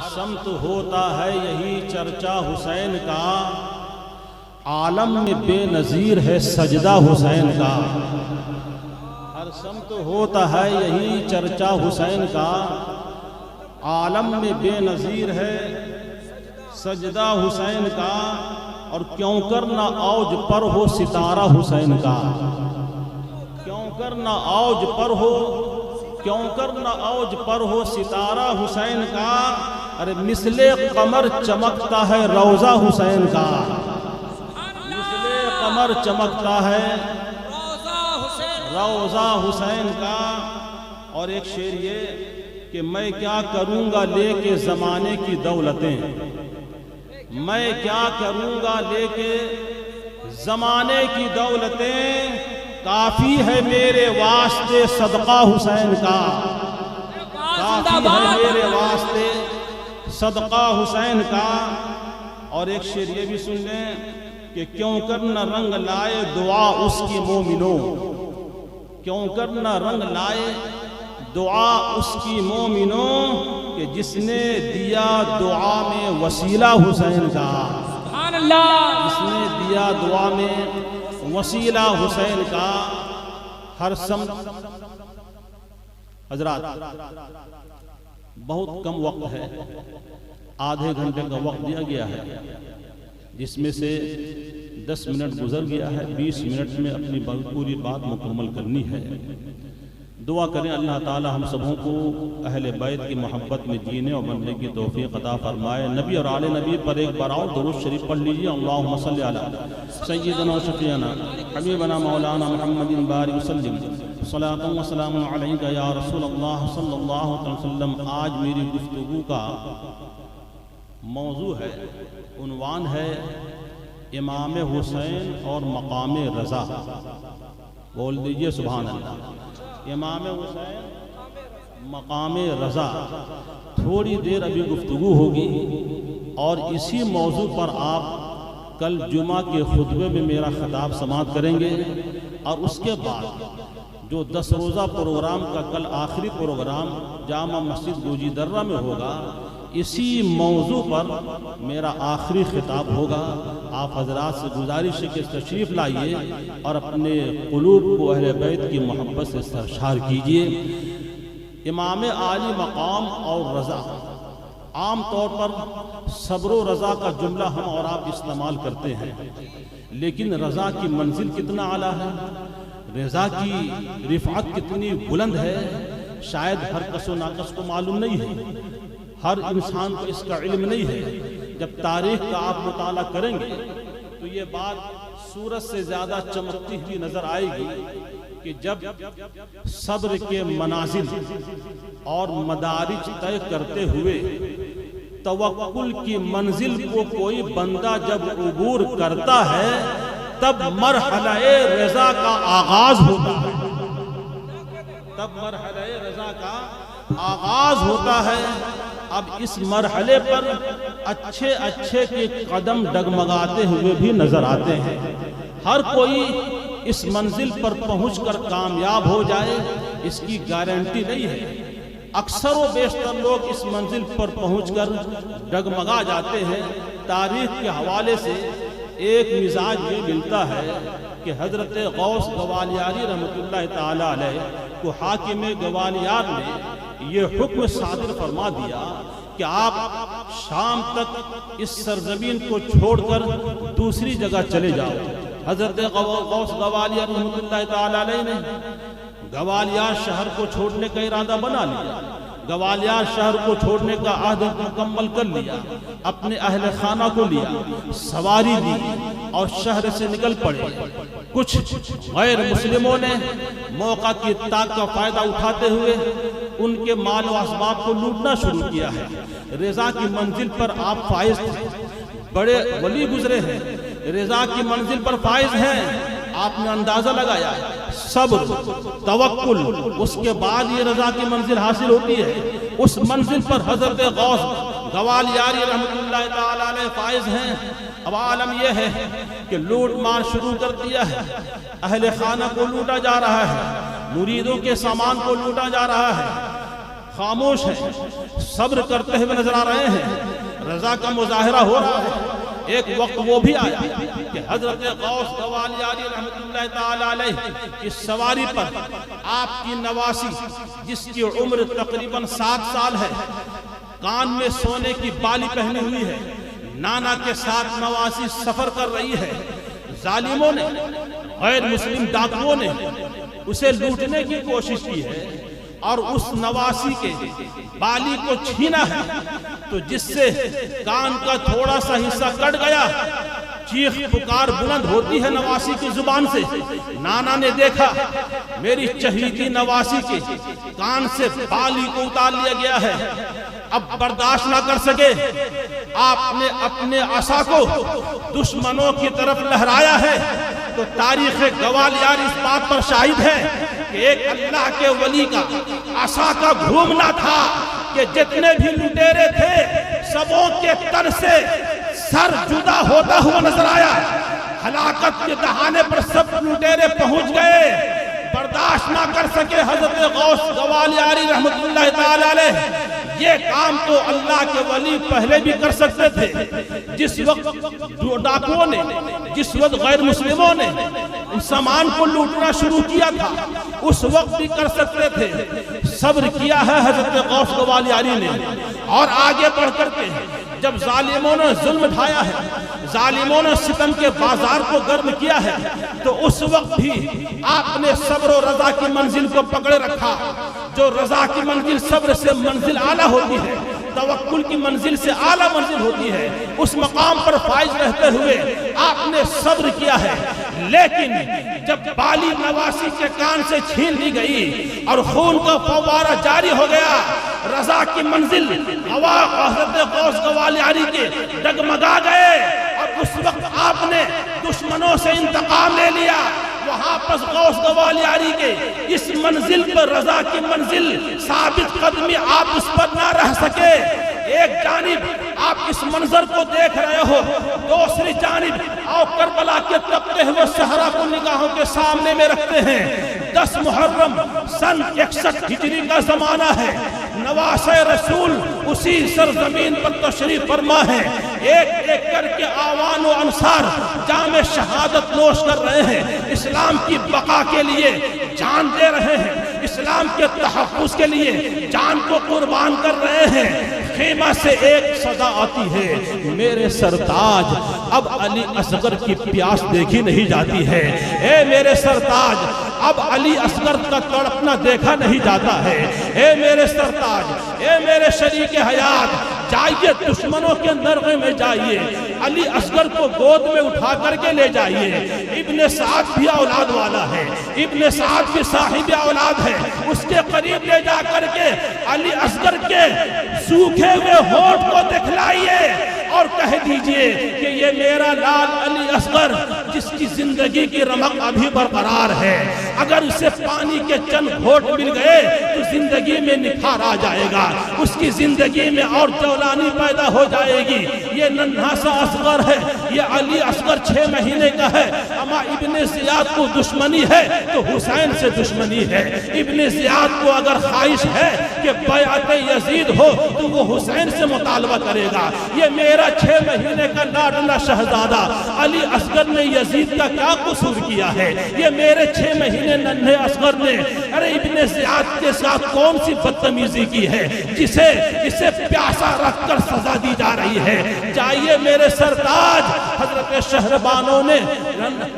سمت ہوتا ہے یہی چرچا حسین کا، عالم میں بے نظیر ہے سجدہ حسین کا۔ ہر سمت ہوتا ہے یہی چرچا حسین کا، عالم میں بے نظیر ہے سجدہ حسین کا۔ اور کیوں کر نہ اوج پر ہو ستارہ حسین کا، کیوں کر نہ اوج پر ہو، کیوں کر نہ اوج پر ہو ستارہ حسین کا۔ ارے مثل قمر چمکتا ہے روضہ حسین کا، مثل قمر چمکتا ہے روضہ حسین کا۔ اور ایک شعر یہ کہ میں کیا کروں گا لے کے زمانے کی دولتیں، میں کیا کروں گا لے کے زمانے کی دولتیں، کافی ہے میرے واسطے صدقہ حسین کا، کافی ہے میرے واسطے صدقہ حسین کا۔ اور ایک شعر یہ بھی سن لیں کہ کیوں کر نہ رنگ لائے دعا اس کی مومنوں، کیوں کر نہ رنگ لائے دعا اس کی مومنوں، کہ جس نے دیا دعا میں وسیلہ حسین کا، سبحان اللہ، جس نے دیا دعا میں وسیلہ حسین کا۔ ہر سمت حضرات بہت کم وقت ہے، آدھے گھنٹے کا وقت دیا گیا ہے، جس میں سے 10 منٹ گزر گیا ہے، 20 منٹ میں اپنی پوری بات مکمل کرنی ہے۔ دعا کریں اللہ تعالی ہم سبوں کو اہل بیت کی محبت میں جینے اور بننے کی توفیق عطا فرمائے۔ نبی اور آل نبی پر ایک بار اور درود شریف پڑھ لیجئے۔ اللہم صلی علی سیدنا و شفیعنا حبیبنا مولانا محمد بارک وسلم، صلاۃ و سلام علیک یا رسول اللہ صلی اللہ علیہ وسلم۔ آج میری گفتگو کا موضوع ہے، عنوان ہے امام حسین اور مقام رضا۔ بول دیجئے سبحان اللہ۔ امام حسین مقام رضا، تھوڑی دیر ابھی گفتگو ہوگی اور اسی موضوع پر آپ کل جمعہ کے خطبے میں میرا خطاب سماعت کریں گے، اور اس کے بعد جو 10 روزہ پروگرام کا کل آخری پروگرام جامع مسجد گوجی درہ میں ہوگا، اسی موضوع پر میرا آخری خطاب ہوگا۔ آپ حضرات سے گزارش ہے کہ تشریف لائیے اور اپنے قلوب کو اہل بیت کی محبت سے سرشار کیجئے۔ امام عالی مقام اور رضا، عام طور پر صبر و رضا کا جملہ ہم اور آپ استعمال کرتے ہیں، لیکن رضا کی منزل کتنا اعلیٰ ہے، رضا کی رفعت کتنی بلند ہے، شاید ہر کس و ناکس کو معلوم نہیں ہے، ہر انسان کو اس کا علم نہیں ہے۔ جب تاریخ کا آپ مطالعہ کریں گے تو یہ بات سورج سے زیادہ چمکتی ہوئی نظر آئے گی کہ جب صبر کے منازل اور مدارج طے کرتے ہوئے توکل کی منزل کو کوئی بندہ جب عبور کرتا ہے، تب مرحلہ رضا کا آغاز ہوتا ہے، تب مرحلہ رضا کا آغاز ہوتا ہے۔ اب اس مرحلے پر اچھے اچھے کے قدم ڈگمگاتے ہوئے بھی نظر آتے ہیں۔ ہر کوئی اس منزل پر پہنچ کر کامیاب ہو جائے اس کی گارنٹی نہیں ہے، اکثر و بیشتر لوگ اس منزل پر پہنچ کر ڈگمگا جاتے ہیں۔ تاریخ کے حوالے سے ایک مزاج یہ ملتا ہے کہ حضرت غوث گوالیاری رحمۃ اللہ تعالی علیہ کو حاکم گوالیار نے یہ حکم صادر فرما دیا کہ آپ شام تک اس سرزمین کو چھوڑ کر دوسری جگہ چلے جاؤ۔ حضرت غوث گوالیار رحمۃ اللہ تعالی علیہ نے گوالیار شہر کو چھوڑنے کا ارادہ بنا لیا، گوالیار شہر کو چھوڑنے کا عہد مکمل کر لیا، اپنے اہل خانہ کو لیا، سواری لی اور شہر سے نکل پڑے۔ کچھ غیر مسلموں نے موقع کی طاقت کا فائدہ اٹھاتے ہوئے ان کے مال و اسباب کو لوٹنا شروع کیا ہے۔ رضا کی منزل پر آپ فائز تھے، بڑے ولی گزرے ہیں، رضا کی منزل پر فائز ہیں، آپ نے اندازہ لگایا صبر توکل، اس کے بعد یہ رضا کی منزل حاصل ہوتی ہے۔ اس منزل پر حضرت غوث گوالیاری رحمۃ اللہ تعالی علیہ فائز ہیں۔ اب عالم یہ ہے کہ لوٹ مار شروع کر دیا ہے، اہل خانہ کو لوٹا جا رہا ہے، مریدوں کے سامان کو لوٹا جا رہا ہے، خاموش ہیں، صبر کرتے ہوئے نظر آ رہے ہیں، رضا کا مظاہرہ ہو رہا ہے۔ ایک وقت وہ بھی آیا کہ حضرت غوث گوالیاری رحمت اللہ تعالی علیہ کی سواری پر آپ کی نواسی، جس کی عمر تقریباً 7 سال ہے، کان میں سونے کی بالی پہنی ہوئی ہے، نانا کے ساتھ نواسی سفر کر رہی ہے۔ ظالموں نے، غیر مسلم ڈاکوؤں نے اسے لوٹنے کی کوشش کی ہے اور اس نواسی کے بالی کو چھینا ہے، تو جس سے کان کا تھوڑا سا حصہ کٹ گیا، چیخ پکار بلند ہوتی ہے نواسی کی زبان سے۔ نانا نے دیکھا میری چہیتی نواسی کے کان سے بالی کو اتار لیا گیا ہے، اب برداشت نہ کر سکے، آپ نے اپنے عصا کو دشمنوں کی طرف لہرایا ہے۔ تو تاریخ گوالیار اس بات پر شاہد ہے کہ ایک اللہ کے ولی کا عصا کا گھومنا تھا کہ جتنے بھی لٹیرے تھے سبوں کے تن سے سر جدا ہوتا ہوا نظر آیا۔ ہلاکت کے دہانے پر سب لٹیرے پہنچ گئے، برداشت نہ کر سکے حضرت غوث گوالیاری رحمت اللہ تعالی علیہ۔ یہ کام تو اللہ کے ولی پہلے بھی کر سکتے تھے، جس وقت ڈاکوؤں نے، جس وقت غیر مسلموں نے سامان کو لوٹنا شروع کیا تھا، اس وقت بھی کر سکتے تھے۔ صبر کیا ہے حضرت غوث گوالیاری نے، اور آگے بڑھ کر کے جب ظالموں نے ظلم ڈھایا ہے، ظالموں نے ستم کے بازار کو گرم کیا ہے، تو اس وقت بھی آپ نے صبر و رضا کی منزل کو پکڑے رکھا۔ جو رضا کی منزل صبر سے منزل اعلیٰ ہوتی ہے، توکل کی منزل سے اعلیٰ منزل ہوتی ہے، اس مقام پر فائز رہتے ہوئے آپ نے صبر کیا ہے۔ لیکن جب بالی نواسی کے کان سے چھین لی گئی اور خون کا فوارہ جاری ہو گیا، رضا کی منزل حضرت غوث گوالیاری کے ڈگمگا گئے، اور اس وقت آپ نے دشمنوں سے انتقام لے لیا۔ وہاں پس غوث گوالیاری کے اس منزل پر، رضا کی منزل، ثابت قدمی آپ اس پر نہ رہ سکے۔ ایک جانب آپ اس منظر کو دیکھ رہے ہو، دوسری جانب آؤ کربلا کے تپتے ہوئے صحرا کو نگاہوں کے سامنے میں رکھتے ہیں۔ 10 محرم سن 61 ہجری کا زمانہ ہے، نواسۂ رسول اسی سرزمین پر تشریف فرما ہے۔ ایک ایک کر کے آوان و انصار جام شہادت نوش کر رہے ہیں، اسلام کی بقا کے لیے جان دے رہے ہیں، اسلام کے تحفظ کے لیے جان کو قربان کر رہے ہیں۔ خیمہ سے ایک صدا آتی ہے، میرے سرتاج اب علی اصغر کی پیاس دیکھی نہیں جاتی ہے۔ اے میرے سرتاج اب علی اصغر کا تڑپنا دیکھا نہیں جاتا ہے۔ اے میرے سرتاج، اے میرے شریک حیات، جائیے دشمنوں کے نرغے میں جائیے، علی اصغر کو گود میں اٹھا کر کے لے جائیے۔ ابن سعد بھی اولاد والا ہے، ابن سعد بھی صاحب اولاد ہے، اس کے قریب لے جا کر کے علی اصغر کے سوکھے ہوئے ہونٹ کو دکھلائیے اور کہہ دیجئے کہ یہ میرا لال علی اصغر جس کی زندگی کی رمق ابھی برقرار ہے، اگر اسے پانی کے چند گھونٹ مل گئے تو زندگی میں نکھار آ جائے گا، اس کی زندگی میں اور جولانی پیدا ہو جائے گی۔ یہ ننھا سا اصغر ہے، یہ علی اصغر 6 مہینے کا ہے، اما ابن زیاد کو دشمنی ہے تو حسین سے دشمنی ہے۔ ابن زیاد کو اگر خواہش ہے کہ بیعت یزید ہو تو وہ حسین سے مطالبہ کرے گا۔ یہ میرا 6 مہینے کا لاڈلا شہزادہ علی اصغر نے یزید کا کیا قصور کیا ہے؟ یہ میرے 6 مہینے ننھے اصغر نے ارے ابن زیاد کے ساتھ کون سی بدتمیزی کی ہے اسے پیاسا رکھ کر سزا دی جا رہی ہے۔ جائیے میرے سرتاج، حضرت شہربانوں نے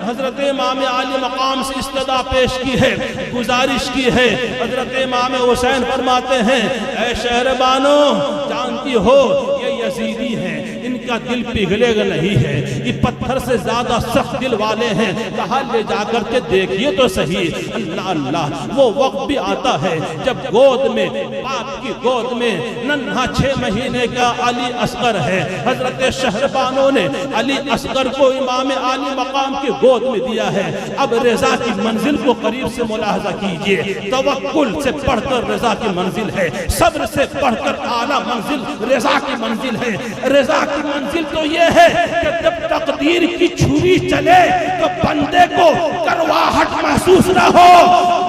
حضرت امام عالی مقام سے استدعا پیش کی ہے، گزارش کی ہے۔ حضرت امام حسین فرماتے ہیں اے شہربانوں، جانتی ہو یہ یزیدی ہیں، ان کا دل پگھلے گا نہیں ہے، یہ پتھر سے زیادہ سخت دل والے ہیں، کہا لے جا کر کے دیکھیے تو صحیح۔ اللہ اللہ، وہ وقت بھی آتا ہے جب گود میں، باپ کی گود میں ننھا 6 مہینے کا علی اصغر ہے۔ حضرت شہربانوں نے علی اصغر کو امام عالی مقام کی گود میں دیا ہے۔ اب رضا کی منزل کو قریب سے ملاحظہ کیجئے، توکل سے پڑھ کر رضا کی منزل ہے، صبر سے پڑھ کر اعلیٰ منزل رضا کی منزل ہے۔ رضا کی منزل تو یہ ہے کہ جب تقدیر کی چھری چلے تو بندے کو کرواہٹ محسوس نہ ہو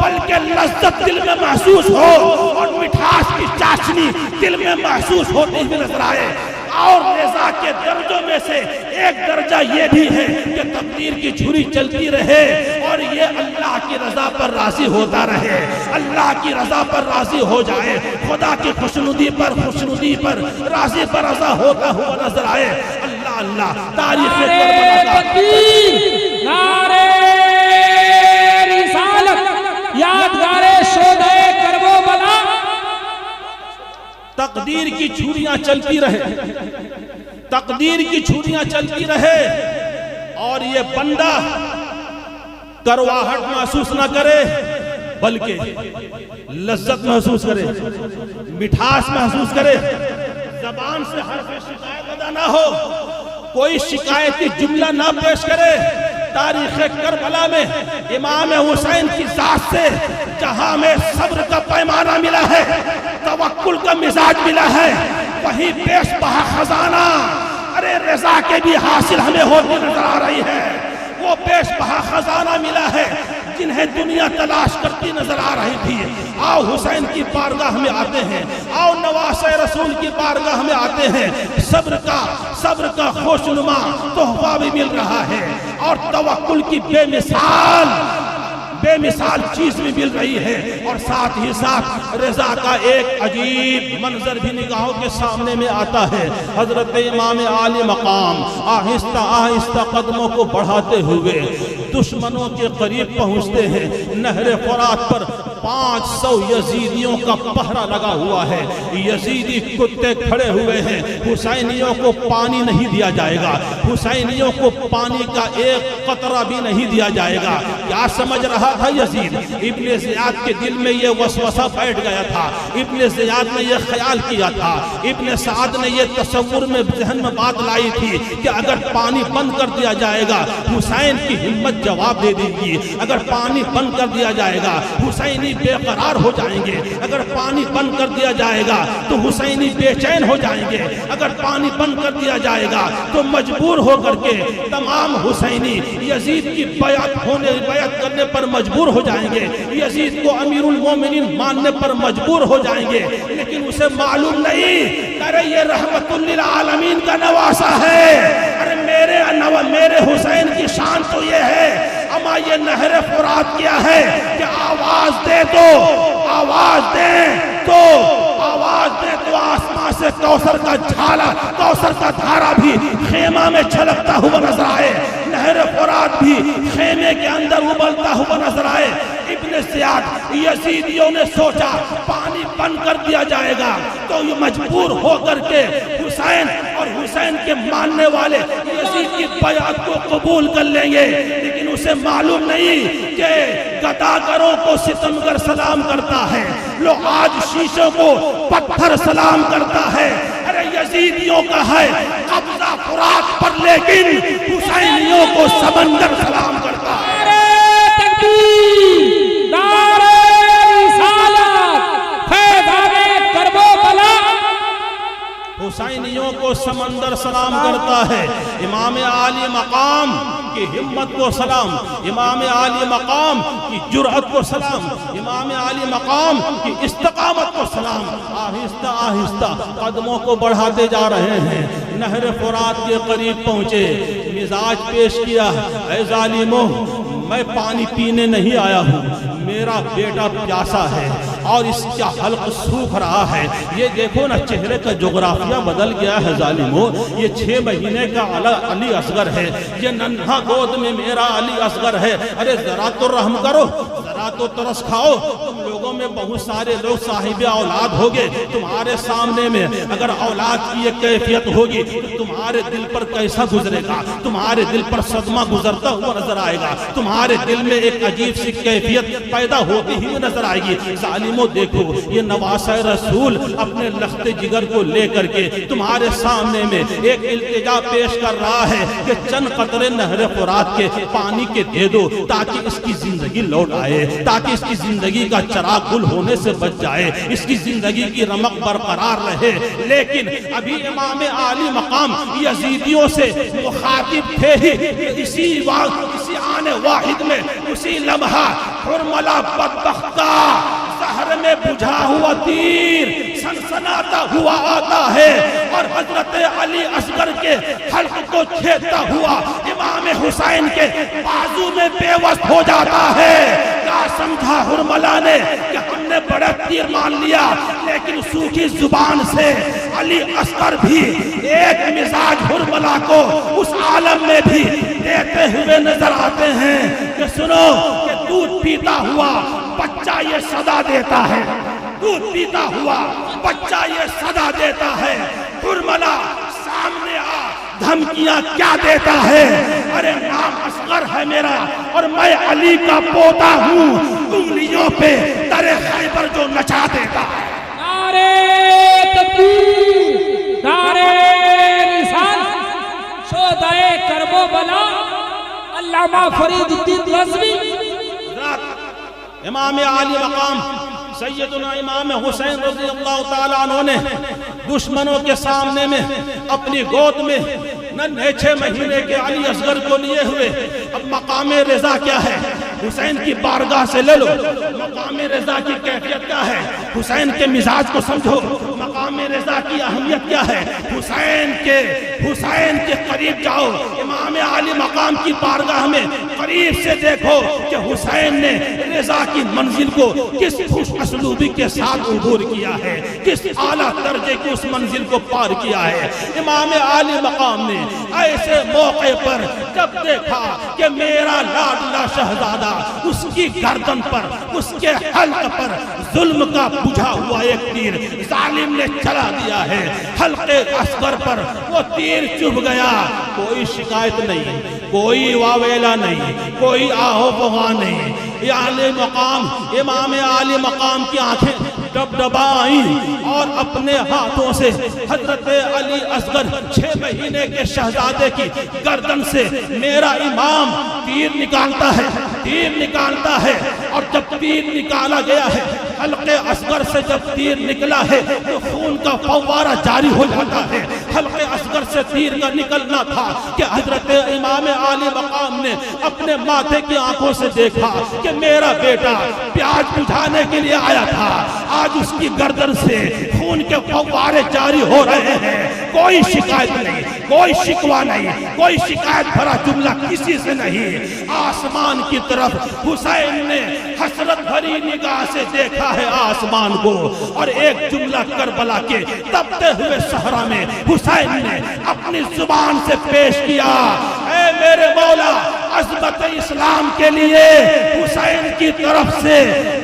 بلکہ لذت دل میں محسوس ہو اور مٹھاس کی چاشنی دل میں محسوس ہوتی ہوئی نظر آئے۔ اور رضا کے درجوں میں سے ایک درجہ یہ بھی ہے کہ تقدیر کی چھری چلتی رہے اور یہ اللہ کی رضا پر راضی ہوتا رہے، اللہ کی رضا پر راضی ہو جائے، خدا کی خوشنودی پر راضی پر رضا ہوتا ہوا نظر آئے۔ اللہ اللہ، تاریخ کربلا تکبیر، نعرہ رسالت، یادگار شہدائے کربلا۔ تقدیر کی چھریاں چلتی رہے، تقدیر کی چھریاں چلتی رہے اور یہ بندہ کرواہٹ محسوس نہ کرے بلکہ لذت محسوس کرے، مٹھاس محسوس کرے، زبان سے حرف شکایت ادا نہ ہو، کوئی شکایتی جملہ نہ پیش کرے۔ تاریخ کربلا میں امام حسین کی ذات سے جہاں میں صبر کا پیمانہ ملا ہے، توکل کا مزاج ملا ہے، وہی پیش بہا خزانہ ارے رضا کے بھی حاصل ہمیں ہوتی نظر آ رہی ہے۔ وہ پیش بہا خزانہ ملا ہے جنہیں دنیا تلاش کرتی نظر آ رہی تھی۔ آؤ حسین کی بارگاہ میں آتے ہیں، آؤ نواسۂ رسول کی بارگاہ میں آتے ہیں۔ صبر کا خوشنما تحفہ بھی مل رہا ہے اور توکل کی بے مثال چیز بھی مل رہی ہے، اور ساتھ ہی ساتھ رضا کا ایک عجیب منظر بھی نگاہوں کے سامنے میں آتا ہے۔ حضرت امام عالی مقام آہستہ آہستہ قدموں کو بڑھاتے ہوئے دشمنوں کے قریب پہنچتے ہیں۔ نہر فرات پر 500 یزیدیوں کا پہرا لگا ہوا ہے، یزیدی کتے کھڑے ہوئے ہیں، حسینیوں کو پانی نہیں دیا جائے گا، حسینیوں کو پانی کا ایک قطرہ بھی نہیں دیا جائے گا۔ کیا سمجھ رہا تھا یزید؟ ابن زیاد کے دل میں یہ وسوسہ بیٹھ گیا تھا، ابن زیاد نے یہ خیال کیا تھا، ابن سعد نے یہ تصور میں ذہن میں بات لائی تھی کہ اگر پانی بند کر دیا جائے گا حسین کی ہمت جواب دے دے گی، اگر پانی بند کر دیا جائے گا حسینی بے قرار ہو جائیں گے، اگر پانی بند کر دیا جائے گا تو حسینی بے چین ہو جائیں گے، اگر پانی بند کر دیا جائے گا تو مجبور ہو کر کے تمام حسینی یزید کی بیعت کرنے پر مجبور ہو جائیں گے، یزید کو امیر المومنین ماننے پر مجبور ہو جائیں گے۔ لیکن اسے معلوم نہیں ارے یہ رحمت للعالمین کا نواسہ ہے، ارے میرے حسین کی شان تو یہ ہے، اما یہ نہر فرات کیا ہے کہ آواز دے تو آسمان سے کوثر کا جھالا، کوثر کا دھارا بھی خیمہ میں چھلکتا ہوا نظر آئے، نہر فرات بھی خیمے کے اندر ابلتا ہوا نظر آئے۔ ابن زیاد یزیدیوں نے سوچا پانی بند کر دیا جائے گا تو یہ مجبور ہو کر کے حسین اور حسین کے ماننے والے یزید کی بیعت کو قبول کر لیں گے، لیکن اسے معلوم نہیں کہ گداگروں کو ستمگر سلام کرتا ہے، لو آج شیشوں کو پتھر سلام کرتا ہے۔ ارے یزیدیوں کا ہے قبضہ فرات پر، لیکن حسینیوں کو سمندر سلام کرتا ہے۔ حسینیوں کو سمندر سلام کرتا ہے۔ امام عالی مقام کی ہمت کو سلام، امام عالی مقام کی جرأت کو سلام، امام عالی مقام کی استقامت کو سلام۔ آہستہ آہستہ قدموں کو بڑھاتے جا رہے ہیں، نہر فرات کے قریب پہنچے، مزاج پیش کیا، اے ظالموں میں پانی پینے نہیں آیا ہوں، میرا بیٹا پیاسا ہے اور اس کا حلق سوکھ رہا ہے۔ یہ دیکھو نا چہرے کا جغرافیہ بدل گیا ہے ظالموں، یہ 6 مہینے کا علی اصغر ہے، یہ ننھا گود میں میرا علی اصغر ہے۔ ارے ذرا تو رحم کرو، ذرا تو ترس کھاؤ، تم لوگوں میں بہت سارے لوگ صاحب اولاد ہوگے، تمہارے سامنے میں اگر اولاد کی یہ کیفیت ہوگی تو تمہارے دل پر کیسا گزرے گا، تمہارے دل پر صدمہ گزرتا ہوا نظر آئے گا، تمہارے دل میں ایک عجیب سی کیفیت پیدا ہوتی ہی نظر آئے گی۔ ظالموں دیکھو یہ نواسۂ رسول اپنے لخت جگر کو لے کر کے تمہارے سامنے میں ایک التجا پیش کر رہا ہے کہ چند قطرے نہر فرات کے پانی کے دے دو تاکہ اس کی زندگی لوٹ آئے، تاکہ اس کی زندگی کا چراغ گل ہونے سے بچ جائے، اس کی زندگی کی رمق برقرار رہے۔ لیکن ابھی امام عالی مقام یزیدیوں سے مخاطب تھے ہی، اسی آنے واحد میں اسی لمحہ حرملہ بدبخت کا زہر میں بجھا ہوا تیر سنسناتا ہوا آتا ہے اور حضرت علی اصغر کے حلق کو چھیدتا ہوا امام حسین کے بازو میں بے وس ہو جاتا ہے۔ کیا سمجھا حرملہ نے کہ ہم نے بڑا تیر مان لیا، لیکن سوکھی زبان سے علی اصغر بھی ایک مزاج حرملہ کو اس عالم میں بھی دیتے ہوئے نظر آتے ہیں کہ سنو کہ دودھ پیتا ہوا بچہ یہ صدا دیتا ہے، دودھ پیتا ہوا بچہ یہ صدا دیتا ہے۔ حرملہ سامنے آ دھمکیاں کیا دیتا ہے؟ ارے نام اصغر ہے میرا اور میں علی کا پوتا ہوں، انگلیوں پہ در خیبر جو نچا دیتا ہے۔ نعرہ تکبیر، نعرہ رسالت، شہدائے کرب و بلا، علامہ فرید الدین رضوی۔ امام عالی مقام سیدنا امام حسین رضی اللہ تعالیٰ عنہ نے دشمنوں کے سامنے میں اپنی گود میں ننھے 6 مہینے کے علی اصغر کو لیے ہوئے، اب مقام رضا کیا ہے حسین کی بارگاہ سے لے لو، مقام رضا کی کیفیت کیا ہے حسین کے مزاج کو سمجھو، مقام رضا کی اہمیت کیا ہے حسین کے قریب جاؤ، امام عالی مقام کی بارگاہ میں قریب سے دیکھو کہ حسین نے رضا کی منزل کو کس خوش اسلوبی کے ساتھ عبور کیا ہے، کس اعلیٰ درجے کی اس منزل کو پار کیا ہے۔ امام عالی مقام نے ایسے موقع پر جب دیکھا کہ میرا لاڈلا شہزادہ اس کی گردن پر، اس کے حلق پر ظلم کا بجھا ہوا ایک تیر ظالم نے چلا دیا ہے، حلق اصغر پر وہ تیر چبھ گیا، کوئی شکایت نہیں، کوئی واویلا نہیں، کوئی آہو بغا نہیں۔ عالی مقام امام عالی مقام کی آنکھیں ڈبڈبا آئیں اور اپنے ہاتھوں سے حضرت علی اصغر 6 مہینے کے شہزادے کی گردن سے میرا امام تیر نکالتا ہے اور جب تیر نکالا گیا ہے حلق اصغر سے جب تیر نکلا ہے تو خون کا فوارہ جاری ہو جاتا ہے۔ حلق اصغر سے تیر کا نکلنا تھا کہ حضرت امام عالی مقام نے اپنے ماتھے کی آنکھوں سے دیکھا کہ میرا بیٹا پیاز بجھانے کے لیے آیا تھا، آج اس کی گردن سے خون کے فوارے جاری ہو رہے ہیں، کوئی شکایت نہیں، کوئی شکوہ نہیں، کوئی شکایت بھرا جملہ کسی سے نہیں۔ آسمان کی طرف حسین نے حسرت بھری نگاہ سے دیکھا ہے آسمان کو، اور ایک جملہ کربلا کے تپتے ہوئے صحرا میں حسین نے اپنی زبان سے پیش کیا، اے میرے مولا عظمت اسلام کے لیے حسین کی طرف سے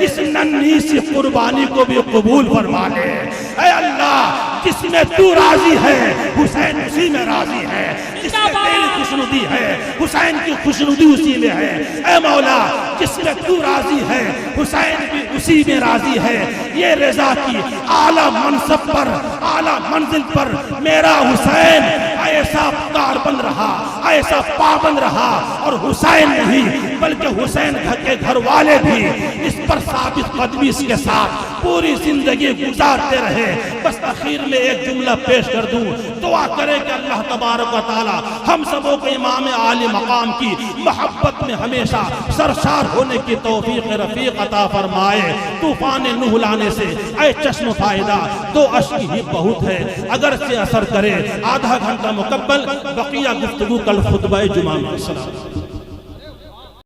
اس ننھی سی قربانی کو بھی قبول فرما لے۔ اے اللہ جس میں تو راضی ہے حسین اسی میں راضی ہے، جس میں تیری خوشنودی ہے حسین کی خوشنودی اسی میں ہے۔ اے مولا جس میں تو راضی ہے حسین بھی اسی میں راضی ہے۔ یہ رضا کی اعلیٰ منصب پر، اعلیٰ منزل پر میرا حسین ایسا کاربند رہا، ایسا پابند رہا، اور حسین نہیں بلکہ حسین کے گھر والے بھی اس پر ثابت قدمی کے ساتھ پوری زندگی گزارتے رہے۔ بس اخیر میں ایک جملہ پیش کر دوں، دعا کرے کہ اللہ تبارک و تعالی ہم سبوں کو امام عالی مقام کی محبت میں ہمیشہ سرشار ہونے کی توفیق رفیق عطا فرمائے۔ طوفان نوح لانے سے اے چشم فائدہ 2 اشک ہی بہت ہے، اگر سے اثر کرے آدھا گھنٹہ مکمل، بقیہ گفتگو کل خطبہ جمعہ میں۔